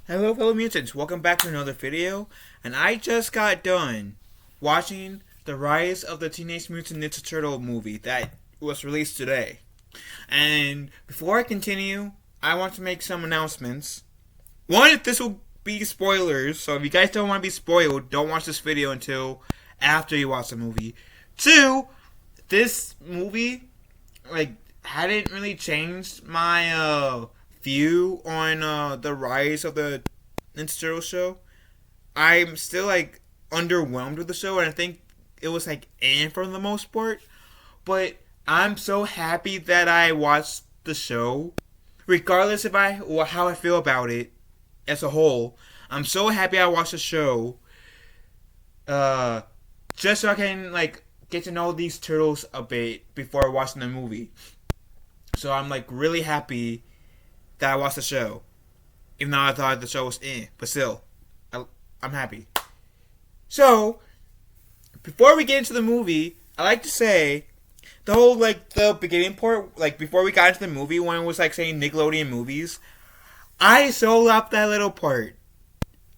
Hello fellow mutants, welcome back to another video, and I just got done watching the Rise of the Teenage Mutant Ninja Turtle movie that was released today. And before I continue, I want to make some announcements. One, if this will be spoilers, so if you guys don't want to be spoiled, don't watch this video until after you watch the movie. Two, this movie, hadn't really changed my, view on the rise of the Ninja Turtle show. I'm still underwhelmed with the show, and I think it was for the most part. But I'm so happy that I watched the show, regardless of how I feel about it as a whole. I'm so happy I watched the show, uh, just so I can get to know these turtles a bit before watching the movie. So I'm really happy that I watched the show, even though I thought the show was but still, I'm happy. So, before we get into the movie, I like to say the whole the beginning part, before we got into the movie, when it was saying Nickelodeon movies, I so loved that little part.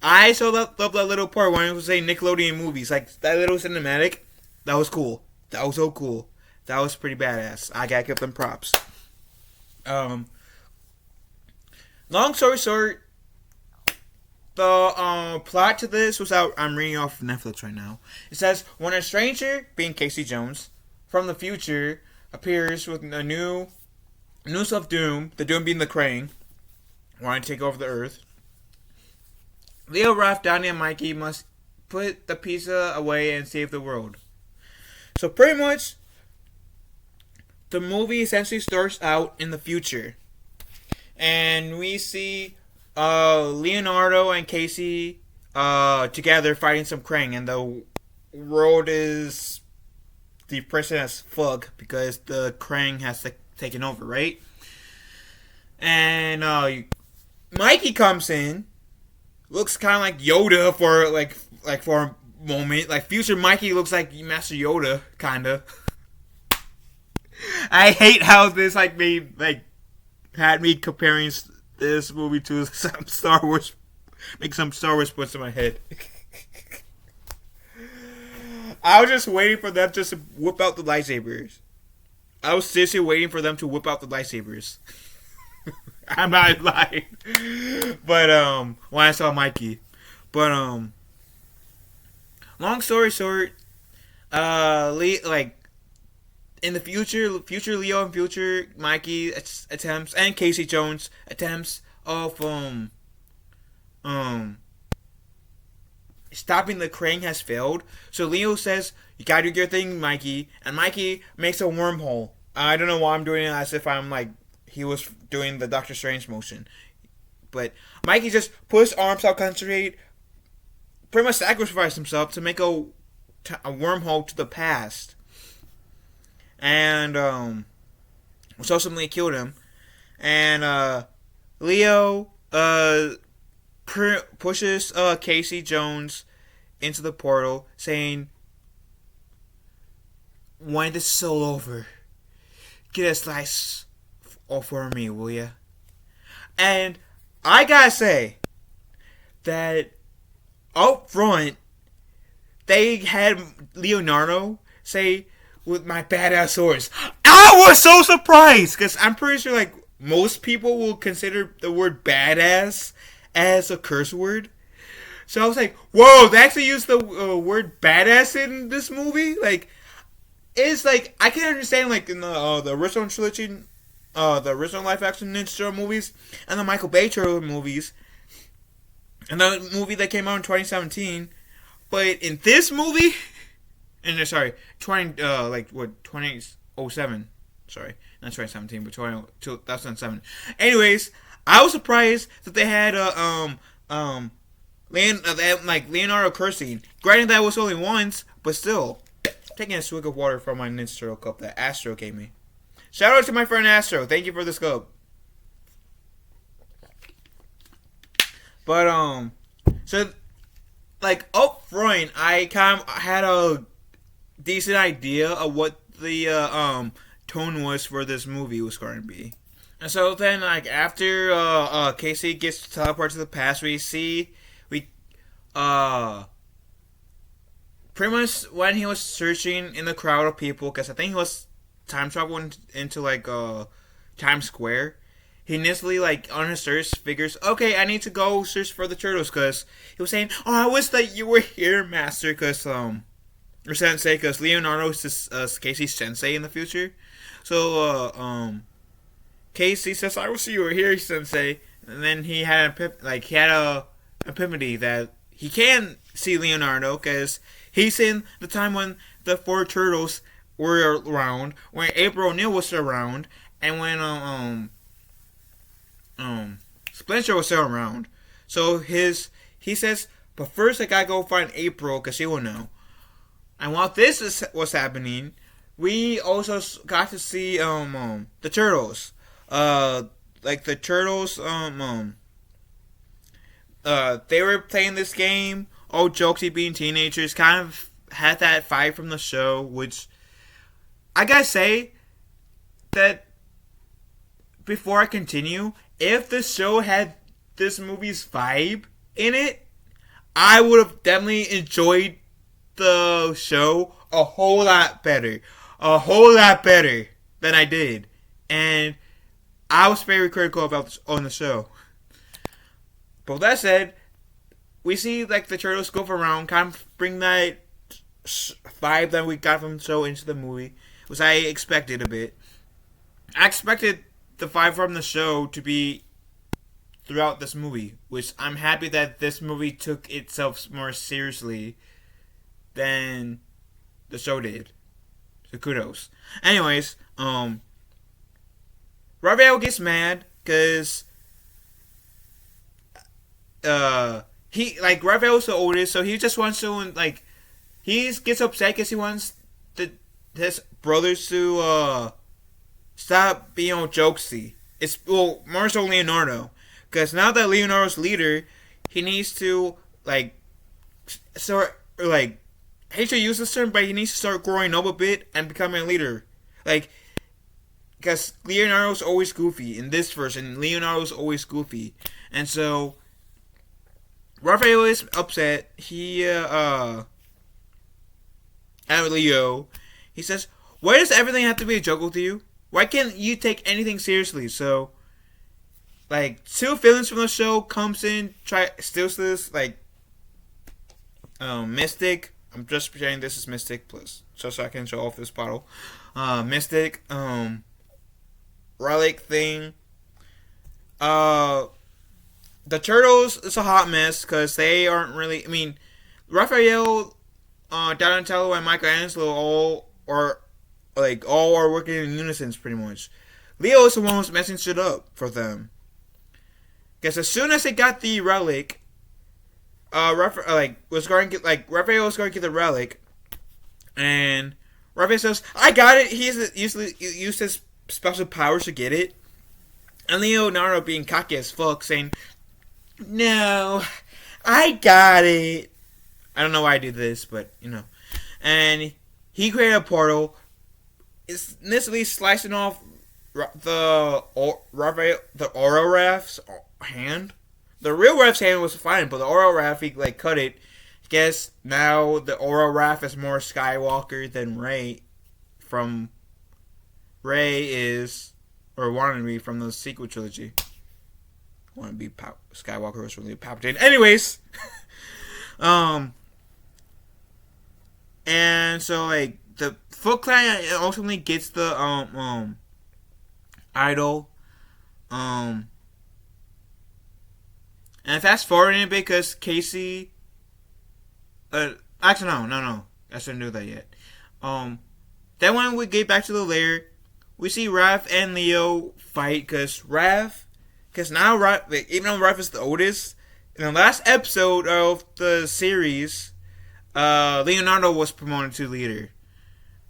I so loved that little part when it was saying Nickelodeon movies, that little cinematic. That was cool. That was so cool. That was pretty badass. I gotta give them props. Um, Long story short, the plot to this was out. I'm reading off Netflix right now. It says when a stranger, being Casey Jones, from the future appears with a new news of doom, the doom being the Krang, wanting to take over the Earth. Leo, Raph, Donnie, and Mikey must put the pizza away and save the world. So pretty much, the movie essentially starts out in the future, and we see Leonardo and Casey together fighting some Krang, and the world is depressing as fuck because the Krang has taken over, right? And Mikey comes in, looks kind of like Yoda for a moment. Future Mikey looks like Master Yoda, kinda. I hate how this made had me comparing this movie to some Star Wars, make some Star Wars puts in my head. I was just waiting for them to whip out the lightsabers. I was seriously waiting for them to whip out the lightsabers. I'm not lying. But when I saw Mikey, but long story short, in the future Leo and future Mikey attempts, and Casey Jones attempts of stopping the Krang has failed. So Leo says, "You gotta do your thing, Mikey," and Mikey makes a wormhole. I don't know why I'm doing it as if I'm he was doing the Doctor Strange motion, but Mikey just puts arms out, concentrate, pretty much sacrifice himself to make a wormhole to the past. And which ultimately killed him. And Leo pushes Casey Jones into the portal, saying, "When this is all over, get a slice for me, will ya?" And I gotta say that up front, they had Leonardo say, "With my badass swords." I was so surprised because I'm pretty sure most people will consider the word badass as a curse word. So I was like, "Whoa, they actually used the word badass in this movie." It's I can understand in the original trilogy, the original live action Ninja Turtle movies, and the Michael Bay Turtle movies, and the movie that came out in 2017. But in this movie, and sorry, 2007. Sorry, not 2017, but 2007. Anyways, I was surprised that they had Leonardo cursing. Granted, that was only once, but still, taking a swig of water from my Ninja Turtle cup that Astro gave me. Shout out to my friend Astro. Thank you for this cup. But so up front, I kind of had a decent idea of what the tone was for this movie was going to be. And so then, like after Casey gets teleported to the past, we uh pretty much when he was searching in the crowd of people, because I think he was time traveling into like Times Square. He initially, like on his search, figures, okay, I need to go search for the turtles, because he was saying, oh, I wish that you were here, master, because or sensei, because Leonardo is Casey's sensei in the future. So Casey says, I wish you were here, sensei. And then he had a epiphany that he can see Leonardo, because he's in the time when the four turtles were around, when April O'Neil was around, and when Splinter was still around. So he says, but first I gotta go find April, because she will know. And while was happening, we also got to see the turtles. Like the turtles they were playing this game, all jokesy being teenagers, kind of had that vibe from the show, which I gotta say that before I continue, if the show had this movie's vibe in it, I would have definitely enjoyed the show a whole lot better. A whole lot better than I did. And I was very critical about this on the show. But with that said, we see like the turtles go around, kind of bring that vibe that we got from the show into the movie, which I expected a bit. I expected the vibe from the show to be throughout this movie, which I'm happy that this movie took itself more seriously than the show did. So kudos. Anyways, Raphael gets mad because Raphael's the oldest, so he just wants to he gets upset because he wants his brothers to stop being all jokesy. It's more so Leonardo, because now that Leonardo's leader, he needs to I hate to use this term, but he needs to start growing up a bit and becoming a leader. Because Leonardo's always goofy in this version. Leonardo's always goofy, and so Raphael is upset. He at Leo, he says, "Why does everything have to be a joke with you? Why can't you take anything seriously?" So, two villains from the show comes in, steals this Mystic. I'm just pretending this is Mystic, plus just so I can show off this bottle. Mystic, relic thing. The turtles is a hot mess because they aren't really. I mean, Raphael, Donatello, and Michelangelo all are working in unison pretty much. Leo is the one who's messing shit up for them. Because as soon as they got the relic, Raphael was going to get the relic, and Raphael says, "I got it." He used his special powers to get it, and Leonardo, being cocky as fuck, saying, "No, I got it." I don't know why I do this, but and he created a portal. It's initially slicing off the Aura Raph's hand. The real Raph's hand was fine, but the Aura Raph, he cut it. I guess now the Aura Raph is more Skywalker than Rey is, or wanted to be, from the sequel trilogy. Want to be Skywalker was really Palpatine. Anyways, and so the Foot Clan ultimately gets the idol, and fast forwarding because Casey, actually no, I shouldn't do that yet. Then when we get back to the lair, we see Raph and Leo fight because now Raph, even though Raph is the oldest, in the last episode of the series, Leonardo was promoted to leader.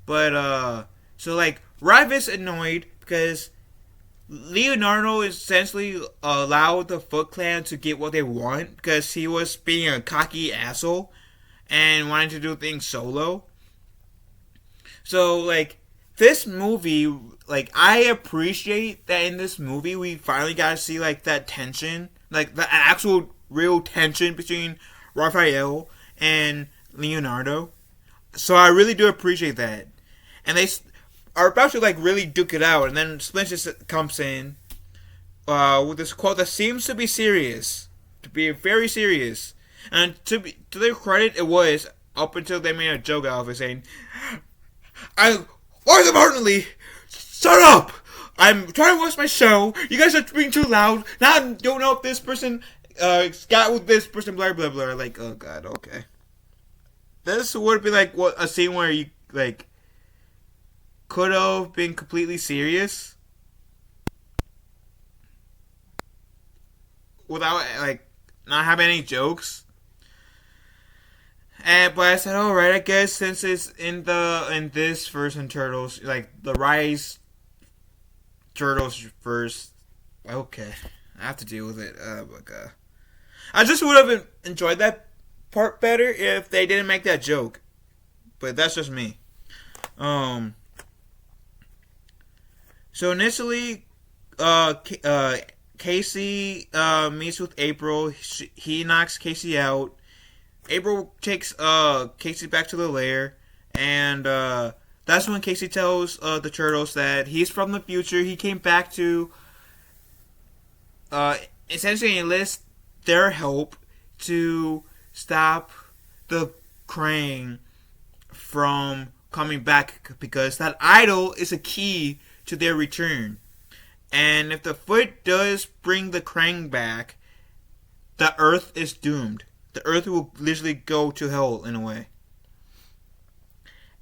But so Raph is annoyed because Leonardo essentially allowed the Foot Clan to get what they want because he was being a cocky asshole and wanting to do things solo. So this movie, like, I appreciate that in this movie we finally got to see, like, that tension, like, the actual real tension between Raphael and Leonardo. So I really do appreciate that. And they are about to, like, really duke it out, and then Splinter comes in with this quote that seems to be serious, to be very serious. And to their credit, it was, up until they made a joke out of it, saying, Arthur Martinley, shut up! I'm trying to watch my show. You guys are being too loud. Now I don't know if this person got with this person, blah, blah, blah. Like, oh, God, okay. This would be, like, what a scene where you, like, could have been completely serious without, like, not having any jokes. But I said, all right, I guess since it's in this version Turtles, like the Rise Turtles first, okay, I have to deal with it. Oh my god, I just would have enjoyed that part better if they didn't make that joke. But that's just me. So initially, Casey meets with April. He knocks Casey out. April takes Casey back to the lair, and that's when Casey tells the Turtles that he's from the future. He came back to essentially enlist their help to stop the Krang from coming back, because that idol is a key to their return. And if the Foot does bring the Krang back, the Earth is doomed. The Earth will literally go to hell in a way.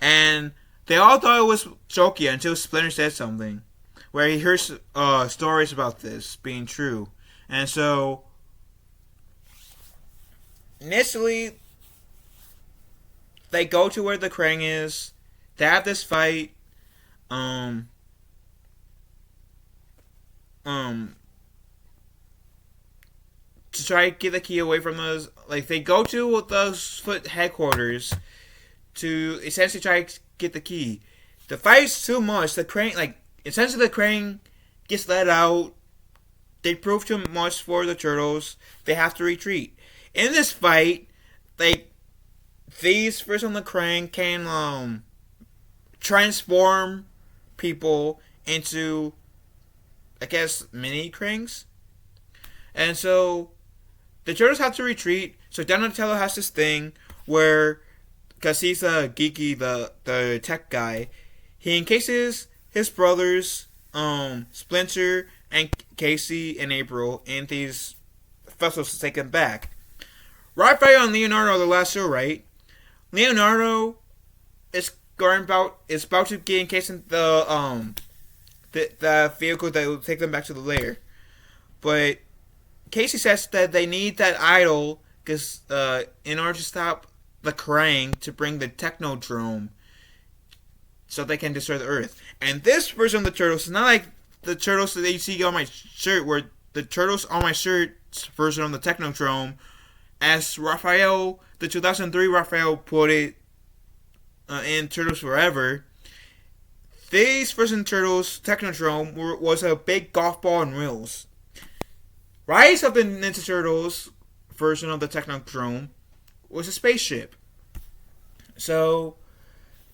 And they all thought it was jokey until Splinter said something, where he heard stories about this being true. And so, initially, they go to where the Krang is. They have this fight. To try to get the key away from those, like, they go to those Foot headquarters to essentially try to get the key. The fight's too much. The Krang, like, essentially the Krang gets let out. They prove too much for the Turtles. They have to retreat. In this fight, like, these first on the Krang can transform people into, I guess, mini Krangs. And so the Turtles have to retreat. So Donatello has this thing where, because he's a geeky, the tech guy, he encases his brothers, Splinter and Casey and April, in these vessels to take them back. Raphael and Leonardo are the last two, right? Leonardo is about to get encased in the vehicle that will take them back to the lair. But Casey says that they need that idol because in order to stop the Krang to bring the Technodrome so they can destroy the Earth. And this version of the Turtles is not like the Turtles that you see on my shirt, where the Turtles on my shirt version of the Technodrome, as Raphael, the 2003 Raphael put it in Turtles Forever. This version Turtles Technodrome was a big golf ball and wheels. Rise of the Ninja Turtles version of the Technodrome was a spaceship. So,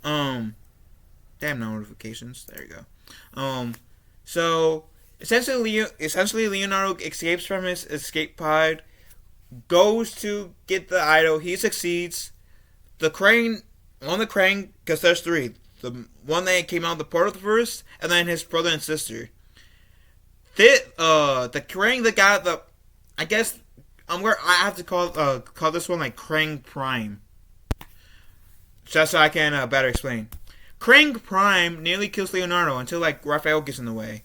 damn notifications. There you go. So essentially Leonardo escapes from his escape pod, goes to get the idol. He succeeds. The Krang, because there's three. The one that came out of the portal first, and then his brother and sister. The Krang that got the, I guess I have to call this one like Krang Prime, just so I can better explain. Krang Prime nearly kills Leonardo until like Raphael gets in the way.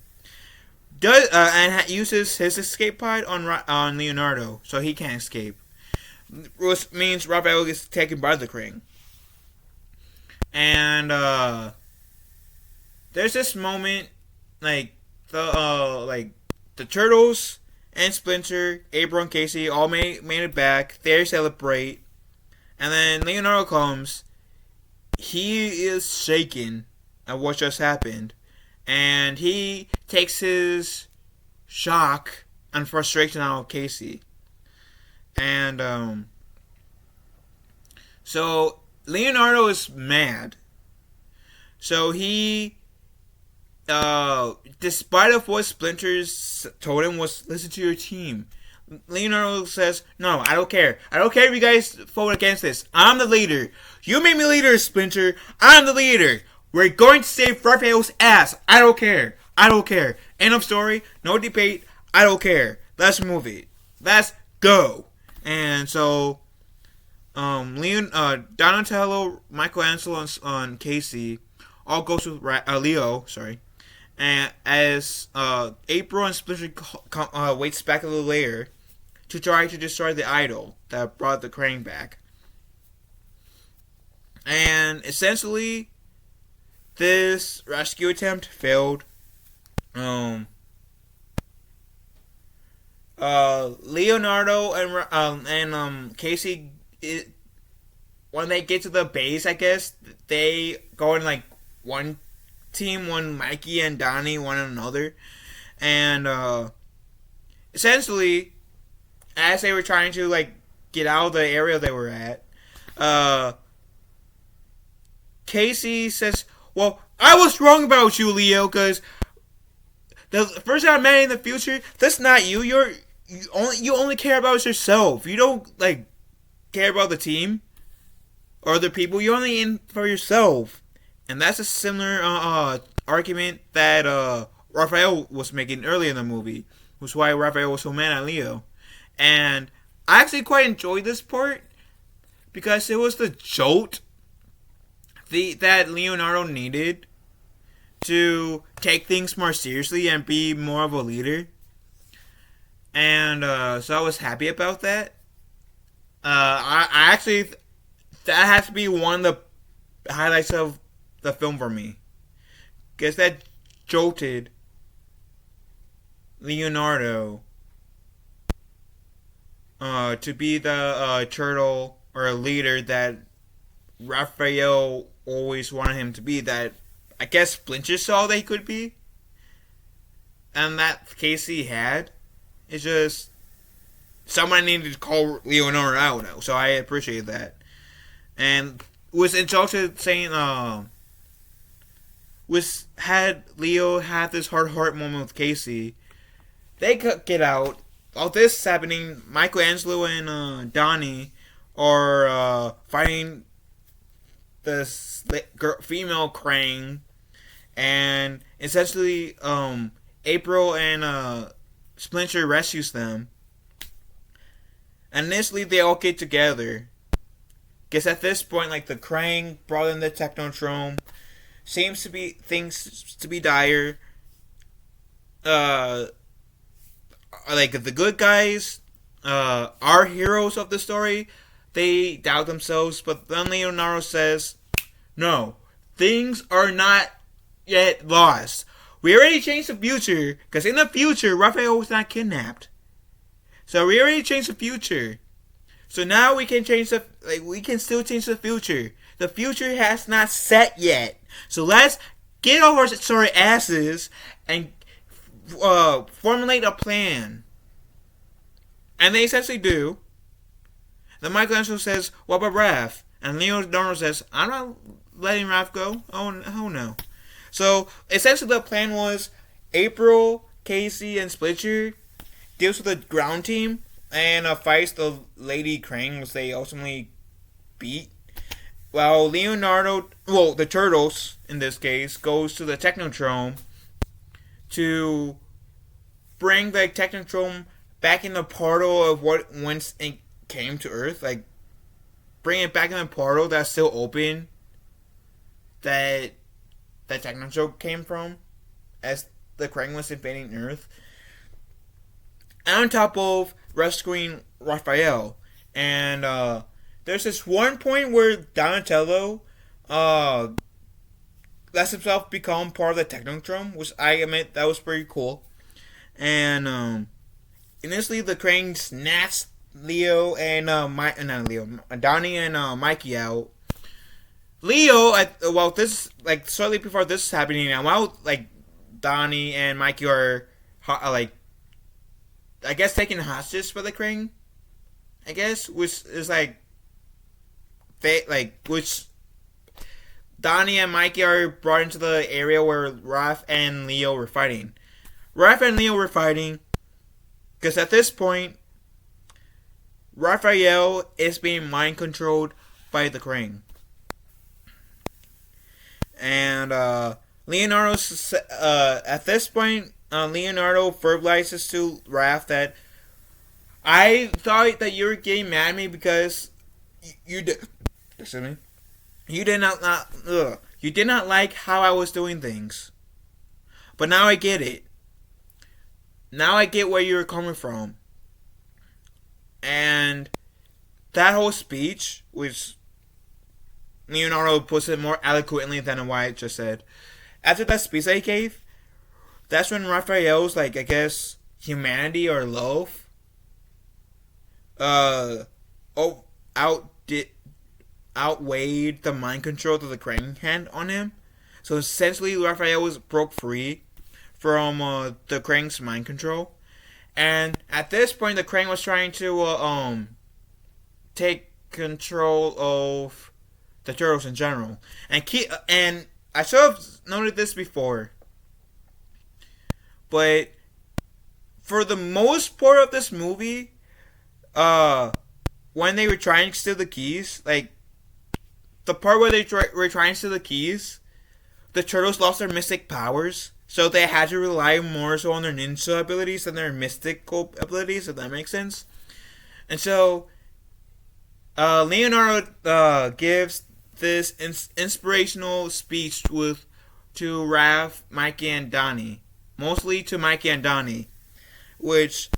Uses his escape pod on Leonardo, so he can't escape. Which means Raphael gets taken by the Krang. And there's this moment, like the Turtles and Splinter, April and Casey all made it back. They celebrate, and then Leonardo comes. He is shaken at what just happened, and he takes his shock and frustration out of Casey. And so Leonardo is mad. So he, despite of what Splinters told him was listen to your team, Leonardo says, "No, I don't care. I don't care if you guys vote against this. I'm the leader. You made me leader, Splinter. I'm the leader. We're going to save Raphael's ass. I don't care. I don't care. End of story. No debate. I don't care. Let's move it. Let's go." And so, Donatello, Michelangelo, and Casey all goes with Leo. Sorry, and as April and Splinter waits back at the lair to try to destroy the idol that brought the Krang back. And essentially, this rescue attempt failed. Leonardo and Casey, when they get to the base, I guess they go in like one team, one Mikey and Donnie, one another, and essentially, as they were trying to like get out of the area they were at, Casey says, "Well, I was wrong about you, Leo, because the person I met in the future, that's not you. You only care about yourself. You don't like care about the team or other people. You're only in for yourself." And that's a similar argument that Raphael was making earlier in the movie, which is why Raphael was so mad at Leo. And I actually quite enjoyed this part because it was the jolt that Leonardo needed to take things more seriously and be more of a leader. And so I was happy about that. I actually, that has to be one of the highlights of the film for me. Because that jolted Leonardo to be the turtle or a leader that Raphael always wanted him to be, that I guess Splinter saw that he could be, and that Casey had. It's just someone needed to call Leonardo out, so I appreciate that. And was insulted saying, had Leo had this heart moment with Casey, they could get out. All this is happening. Michelangelo and Donnie are fighting the female Krang, and essentially April and Splinter rescues them. And initially they all get together. Guess at this point, like, the Krang brought in the Technodrome. Seems to be things to be dire. Like the good guys, our heroes of the story, they doubt themselves, but then Leonardo says, "No, things are not yet lost. We already changed the future, because in the future, Raphael was not kidnapped. So we already changed the future. So now we can we can still change the future. The future has not set yet. So let's get off our sorry asses and formulate a plan." And they essentially do. Then Michelangelo says, "What about Raph?" And Leonardo says, "I'm not letting Raph go. Oh no." So essentially the plan was April, Casey, and Splinter deals with the ground team and fights the Lady Krang, which they ultimately beat. While Leonardo, well, the Turtles in this case, goes to the Technodrome to bring the Technodrome back in the portal of whence it came to Earth. Like, bring it back in the portal that's still open, that the Technodrome came from, as the Krang was invading Earth. And on top of rescuing Raphael. And there's this one point where Donatello lets himself become part of the Technodrome, which I admit that was pretty cool. And initially the Krang snatched Leo and Donnie and Mikey out Leo, well, this like shortly before this is happening, and while like Donnie and Mikey are like I guess taking hostages for the Krang, I guess, which is like they like which Donnie and Mikey are brought into the area where Raph and Leo were fighting. Raph and Leo were fighting because at this point, Raphael is being mind controlled by the Krang. And Leonardo, at this point, Leonardo verbalizes to Raph that I thought that you were getting mad at me because you did. Excuse me. You did you did not like how I was doing things, but now I get it. Now I get where you were coming from, and that whole speech, which Leonardo puts it more eloquently than what I just said. After that speech I gave, that's when Raphael's like I guess humanity or love, oh outweighed the mind control of the Krang hand on him. So essentially, Raphael was broke free from the Krang's mind control, and at this point, the Krang was trying to take control of the turtles in general, and I should have noted this before, but for the most part of this movie, when they were trying to steal the keys, like the part where they were trying to steal the keys, the turtles lost their mystic powers, so they had to rely more so on their ninja abilities than their mystical abilities, if that makes sense. And so, Leonardo gives this inspirational speech to Raph, Mikey, and Donnie. Mostly to Mikey and Donnie, which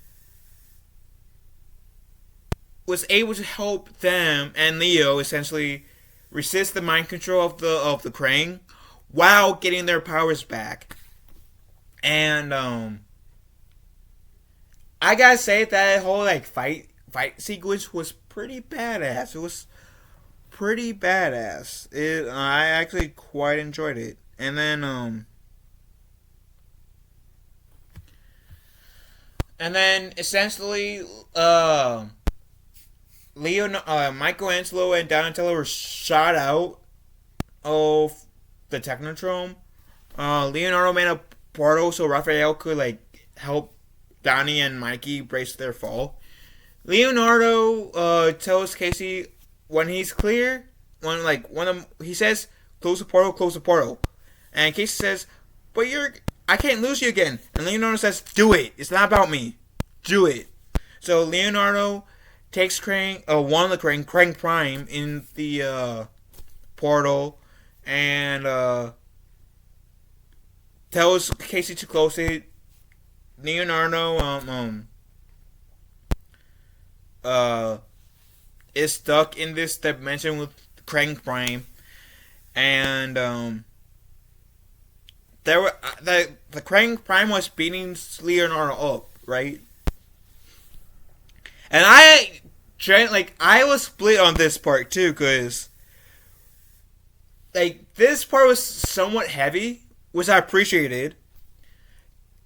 was able to help them and Leo essentially resist the mind control of the Krang while getting their powers back. And I gotta say that whole like fight sequence was pretty badass. It was pretty badass. I actually quite enjoyed it. And then essentially Michelangelo and Donatello were shot out of the Technodrome. Leonardo made a portal so Raphael could like help Donnie and Mikey brace their fall. Leonardo tells Casey when he's clear, he says close the portal, and Casey says, "But I can't lose you again." And Leonardo says, "Do it. It's not about me. Do it." So Leonardo takes one of the Krang Prime in the portal, and tells Casey to close it. Leonardo is stuck in this dimension with Krang Prime, and the Krang Prime was beating Leonardo up, right? And I was split on this part too, because like this part was somewhat heavy, which I appreciated,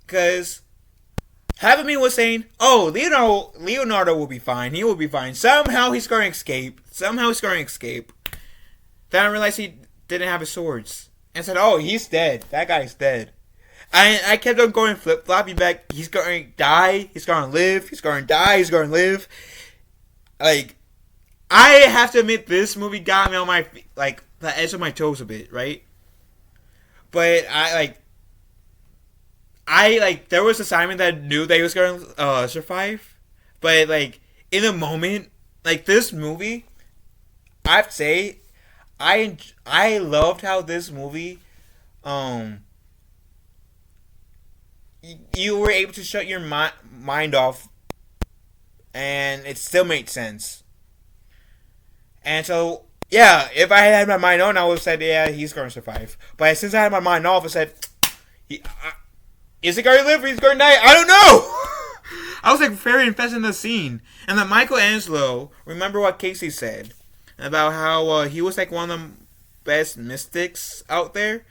because half of me was saying, "Oh, Leonardo will be fine. He will be fine. Somehow he's going to escape. Then I realized he didn't have his swords, and said, "Oh, he's dead. That guy's dead." I kept on going flip-flopping back. He's going to die. He's going to live. He's going to die. He's going to live. Like, I have to admit, this movie got me on my the edge of my toes a bit, right? But there was a Simon that knew that he was going to survive. But, like, in the moment, like, this movie, I have to say, I loved how this movie, you were able to shut your mind off, and it still made sense. And so, yeah, if I had my mind on, I would have said, yeah, he's going to survive. But since I had my mind off, I said, is he going to live or he's going to die? I don't know! I was like very invested in the scene. And then Michelangelo, remember what Casey said about how he was like one of the best mystics out there.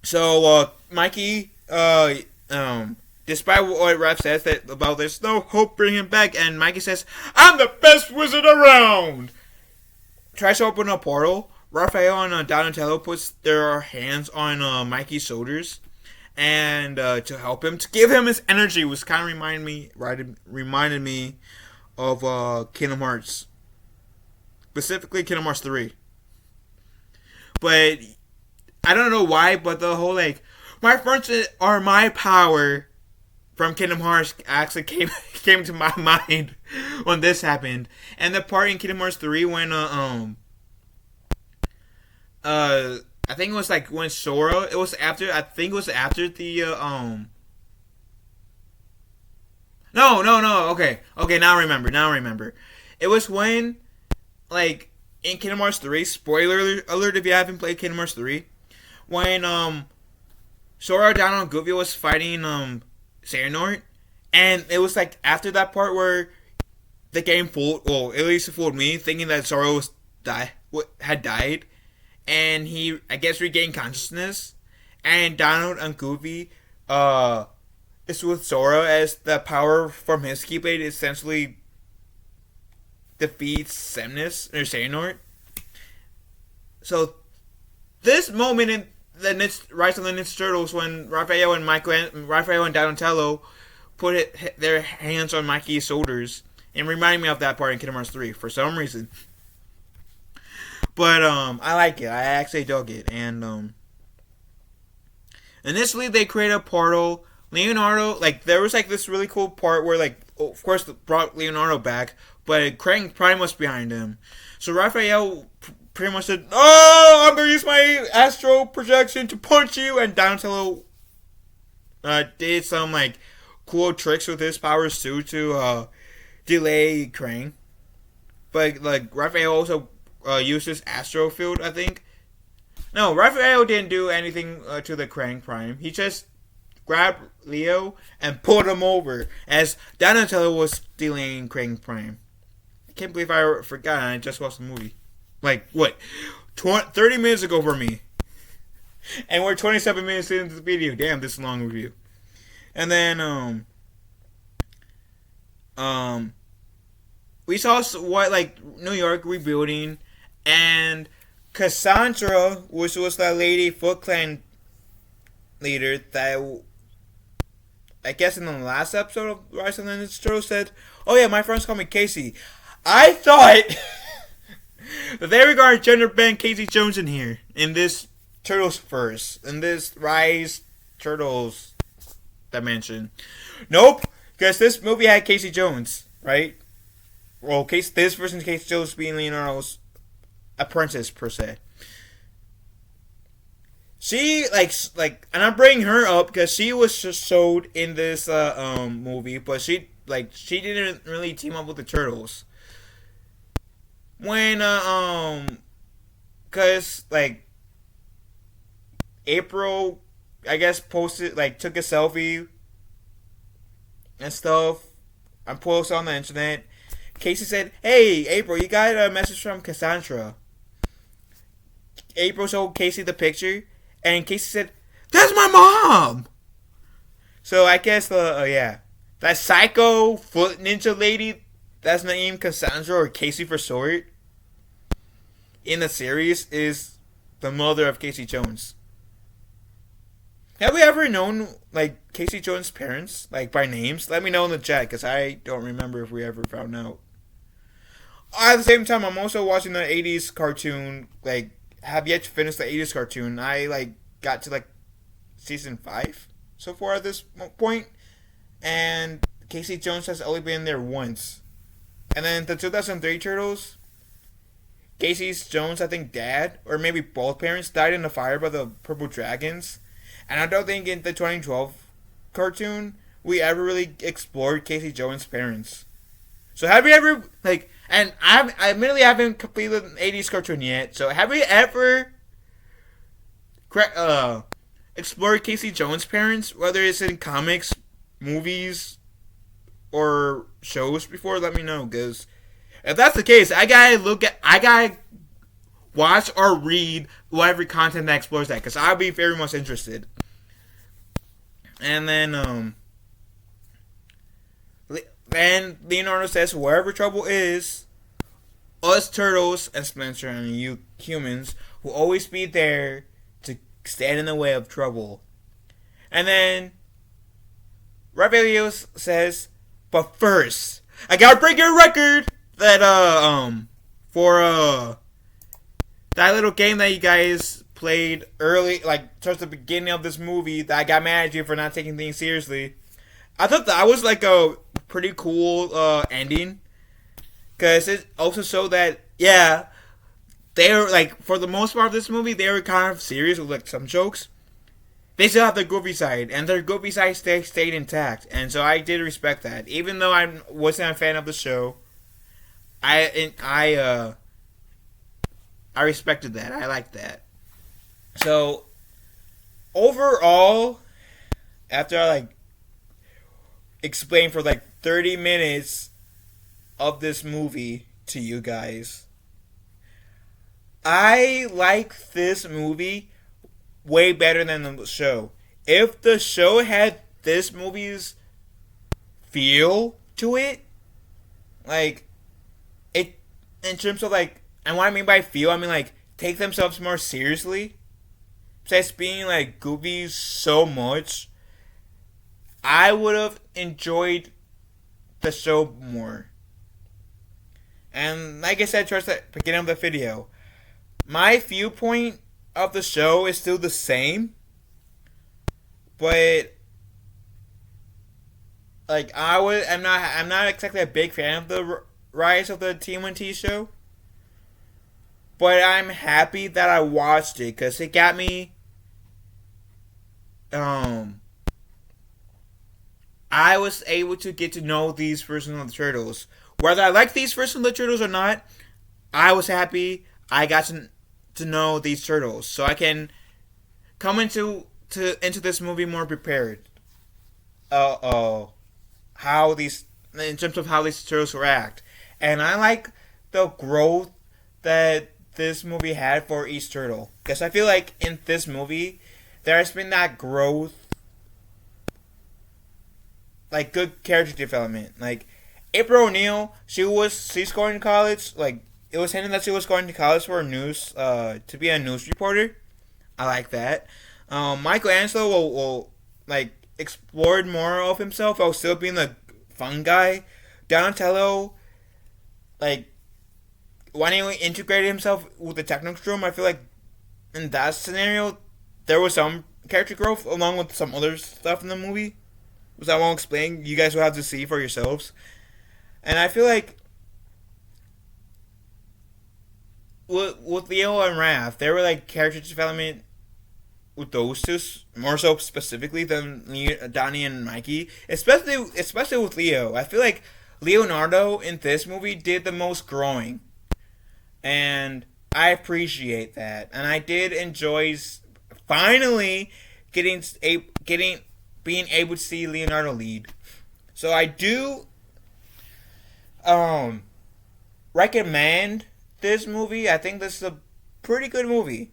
So Mikey, despite what Raph says that about there's no hope bringing him back, and Mikey says, "I'm the best wizard around." Tries to open a portal. Raphael and Donatello puts their hands on Mikey's shoulders, and to help him, to give him his energy, was kind of reminded me of Kingdom Hearts, specifically Kingdom Hearts 3. But I don't know why, but the whole like my friends are my power from Kingdom Hearts actually came to my mind when this happened. And the part in Kingdom Hearts 3 when I think it was like when Sora, it was after, I think it was after the no, okay, now I remember. It was when, like, in Kingdom Hearts 3, spoiler alert if you haven't played Kingdom Hearts 3, when Sora, Donald, and Goofy was fighting Xehanort, and it was like after that part where the game fooled, well, at least it fooled me, thinking that Sora had died, and he, I guess, regained consciousness, and Donald and Goofy is with Sora as the power from his Keyblade essentially defeats Xehanort. So this moment in the Rise of the Ninja Turtles, when Raphael and Donatello put their hands on Mikey's shoulders, and reminded me of that part in Kingdom Hearts 3 for some reason. But I like it. I actually dug it, and initially they created a portal. Leonardo, like, there was like this really cool part where, like, of course, brought Leonardo back, but Krang Prime was behind him. So Raphael pretty much said, "Oh, I'm gonna use my astral projection to punch you," and Donatello did some like cool tricks with his powers too to delay Krang. But like Raphael also used his astral field, I think. No, Raphael didn't do anything to the Krang Prime. He just grabbed Leo and pulled him over as Donatello was delaying Krang Prime. I can't believe I forgot. I just watched the movie. Like, what? 30 minutes ago for me. And we're 27 minutes into the video. Damn, this is a long review. And then, we saw what, like, New York rebuilding, and Cassandra, which was that lady Foot Clan leader that, I guess in the last episode of Rise of the Ninja Turtles, said, "Oh yeah, my friends call me Casey." I thought that they regard gender bend Casey Jones in here, in this Turtles first, in this Rise Turtles dimension. Nope, because this movie had Casey Jones, right? Well, this version of Casey Jones being Leonardo's apprentice, per se. She, like, and I'm bringing her up because she was just showed in this movie, but she didn't really team up with the Turtles. When, cause, like, April, I guess, posted, like, took a selfie and stuff, and posted on the internet. Casey said, "Hey, April, you got a message from Cassandra." April showed Casey the picture, and Casey said, "That's my mom!" So I guess, yeah, that psycho foot ninja lady, that's named Cassandra, or Casey for short, in the series, is the mother of Casey Jones. Have we ever known, like, Casey Jones' parents, like, by names? Let me know in the chat, because I don't remember if we ever found out. At the same time, I'm also watching the 80s cartoon, like, have yet to finish the 80s cartoon. I, like, got to, like, season 5 so far at this point, and Casey Jones has only been there once. And then the 2003 Turtles, Casey Jones, I think, dad, or maybe both parents, died in a fire by the Purple Dragons. And I don't think in the 2012 cartoon we ever really explored Casey Jones' parents. So have you ever, like, and I admittedly haven't completed an 80s cartoon yet, so have you ever explored Casey Jones' parents, whether it's in comics, movies, or shows before? Let me know, because if that's the case, I gotta watch or read whatever content that explores that, because I'll be very much interested. And then Leonardo says, wherever trouble is, us turtles and Spencer and you humans will always be there to stand in the way of trouble. And then Raphael says, but first, I gotta break your record that for that little game that you guys played early, like towards the beginning of this movie, that I got mad at you for not taking things seriously. I thought that was like a pretty cool ending, because it also showed that, yeah, they were like, for the most part of this movie, they were kind of serious with like some jokes. They still have their goofy side, and their goofy side stayed intact, and so I did respect that. Even though I wasn't a fan of the show, I respected that. I liked that. So overall, after I like explained for like 30 minutes of this movie to you guys, I like this movie way better than the show. If the show had this movie's feel to it, like it, in terms of like, and what I mean by feel, I mean like take themselves more seriously, besides being like goofy so much, I would have enjoyed the show more. And like I said towards the beginning of the video, my viewpoint of the show is still the same, but like I'm not exactly a big fan of the rise of the TMNT show, but I'm happy that I watched it, because it got me I was able to get to know these versions of the Turtles. Whether I like these versions of the Turtles or not, I was happy I got to know these Turtles, so I can come into this movie more prepared. How these, in terms of how these Turtles react, and I like the growth that this movie had for each turtle, because I feel like in this movie there has been that growth, like good character development. Like April O'Neil, she's going to college. Like it was hinted that she was going to college for to be a news reporter. I like that. Michelangelo will like explored more of himself while still being the fun guy. Donatello, like when he integrated himself with the Technodrome, I feel like in that scenario there was some character growth along with some other stuff in the movie, which I won't explain. You guys will have to see for yourselves. And I feel like with Leo and Raph, there were like character development with those two more so specifically than Donnie and Mikey, especially with Leo. I feel like Leonardo in this movie did the most growing, and I appreciate that. And I did enjoy finally being able to see Leonardo lead. So I do recommend this movie. I think this is a pretty good movie.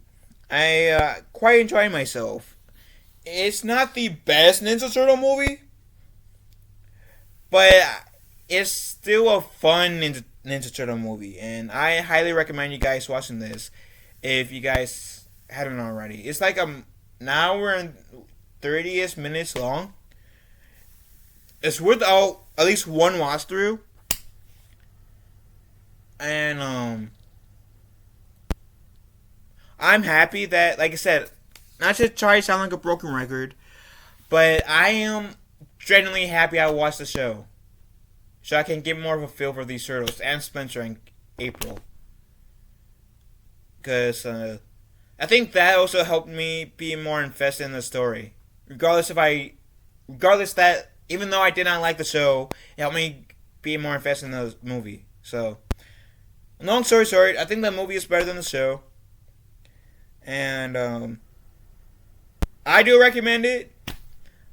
I quite enjoy myself. It's not the best Ninja Turtle movie, but it's still a fun Ninja Turtle movie, and I highly recommend you guys watching this if you guys haven't already. It's like now we're in 30ish minutes long. It's worth at least one watch through, and I'm happy that, like I said, not to try to sound like a broken record, but I am genuinely happy I watched the show, so I can get more of a feel for these turtles and Spencer and April. Because I think that also helped me be more invested in the story. Regardless that, even though I did not like the show, it helped me be more invested in the movie. So, long story short, I think the movie is better than the show. And I do recommend it.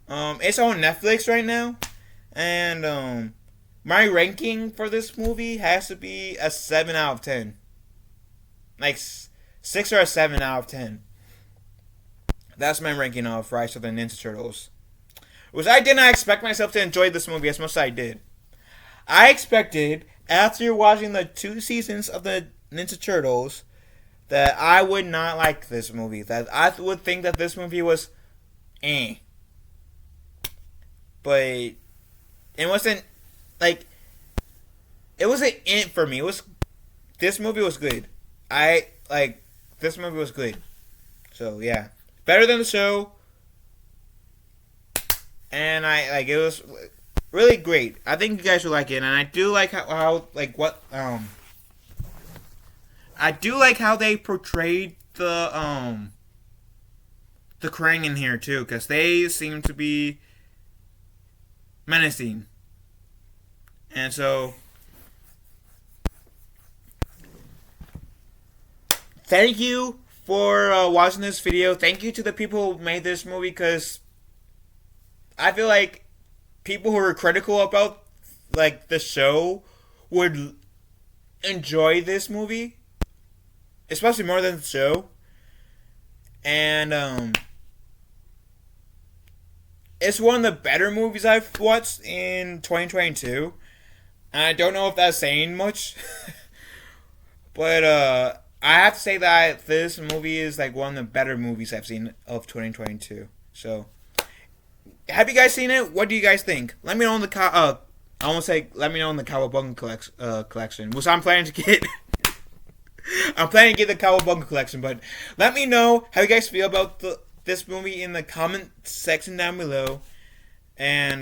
It's on Netflix right now, and my ranking for this movie has to be a 7 out of 10. Like 6 or a 7 out of 10. That's my ranking of Rise of the Ninja Turtles. Which I did not expect myself to enjoy this movie as much as I did. I expected, after watching the 2 seasons of the Ninja Turtles, that I would not like this movie. That I would think that this movie was eh. But it wasn't, like, it wasn't it for me. This movie was good. This movie was good. So, yeah. Better than the show. And it was really great. I think you guys will like it. And I do like I do like how they portrayed the Krang in here too, because they seem to be menacing. And so, thank you for watching this video. Thank you to the people who made this movie, because I feel like people who are critical about the show would enjoy this movie, especially more than the show. And it's one of the better movies I've watched in 2022. And I don't know if that's saying much. But I have to say that this movie is one of the better movies I've seen of 2022. So, have you guys seen it? What do you guys think? Let me know in the let me know in the Cowabunga collection, which I'm planning to get. I'm planning to get the Cowabunga collection, but let me know how you guys feel about this movie in the comment section down below. And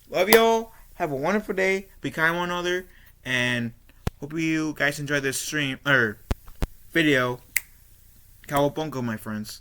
love y'all. Have a wonderful day. Be kind to one another, and hope you guys enjoy this stream or video. Cowabunga, my friends.